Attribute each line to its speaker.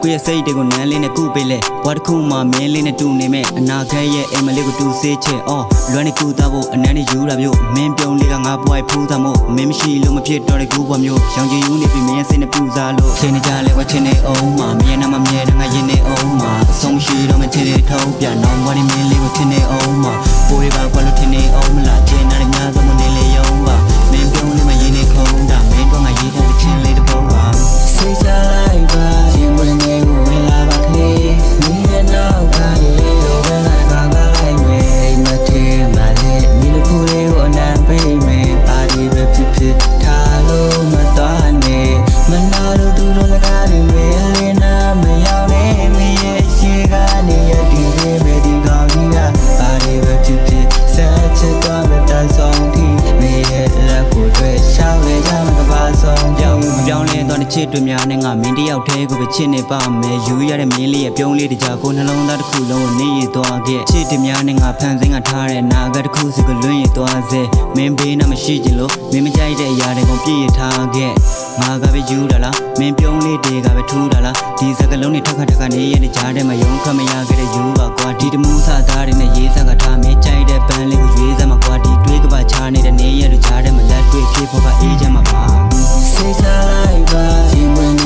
Speaker 1: ကိုရဲ့စိတ်တွေကိုနန်းလေးနဲ့ကုပေးလဲဘွားတစ်ခုမှမင်းလေးနဲ့တူနေမဲ့အနာဂတ်ရဲ့အိမ်မလေးကိုတူစေးချဲအော်လွမ်းနေကူသားဖို့အနမ်းနေယူတာမျိုးမင်းပြုံးလေးကငါဘွားဖူးသားမို့မင်းမရှိလို့မဖြစ်တော့တဲ့ကူဘွားမျိုးရောင်ချင်ယူနေပြီမင်းရဲ့စိတ်နဲ့ပူစားလို့ချိန်နေကြလဲဝချင်းနေအောင်မှာမင်းနာမမြဲတဲ့ငါရင်နေအောင်မှာအဆုံးမရှိတော့မချင်တဲ့ထုံးပြနောင်ဘွားနေမင်းလေးကိုထင်နေအောင်မှာပိုးရပါကွာလို့ထင်နေအောင်မလားကျင်းနာတဲ့များဆုံးမနေလေရုံးပါမင်းပြုံးလေးမရင်နေခုံးတာမင်းတော့ငါရေးတဲ့ချင်းလေးတစ်ပုံပါစိတ်ချလိုက်ပါဒီဝင်နေကိုဝင်လာပါကလေးမင်းရဲ့နောက်ကလေးတော့ဝင်လာပါကလိုက်မယ်မထေမလေးမိလို့ကိုလေးကိုအနံပေးမယ်ပါဒီပဲဖြစ်ဖြစ်ထားလို့မသွားနဲ့မနာလို့သူတို့လည်းကားနေမယ်လေးနာမရောက်နေမရဲ့ရှိကနေရဒီလေးပဲဒီကောင်းကြီးကပါဒီပဲဖြစ်ဖြစ်ဆက်ချစ်သွားမယ်တန်ဆောင်တီမရဲ့လက်ကိုတွေ့ရှောင်းလေကြမှာကပါဆောင်ကြောင်မပြောင်းလဲတော့တစ်ချစ်တွေများနဲ့ငါမင်းတယောက်တည်းကိုပဲချစ်နေပါမယ်ယူရတဲ့မင်းလေးရဲ့ပြုံးလေးတကြကိုနှလုံးသားတစ်ခုလုံးကိုနေရသွားခဲ့ချစ်တွေများနဲ့ငါဖန်ဆင်းကထားတဲ့နာဂတ်တစ်ခုစီကိုလွှင့်ရသွားစေမင်းဘေးနာမရှိချင်လို့မင်းမကြိုက်တဲ့အရာတွေကိုပြည့်ရထားခဲ့ငါကပဲယူတာလားမင်းပြုံးလေးတွေကပဲထူးတာလားဒီစကလုံးတွေထက်ခါနေရတဲ့ကြားထဲမှာယုံခမရခဲ့တဲ့ယူပါကွာဒီတမှုစားသားတွေနဲ့ရေးစားကထားမင်းကြိုက်တဲ့ပန်းလေးကိုရွေးစမ်းမှာကွာဒီတွေးကပါချားနေတဲ့နေရတဲ့ကြားထဲမှာလက်တွေ့ဖြစ်ဖို့ကအေးချမ်းမှာပါစိတ်ချလိုက်ပါဒီဝင်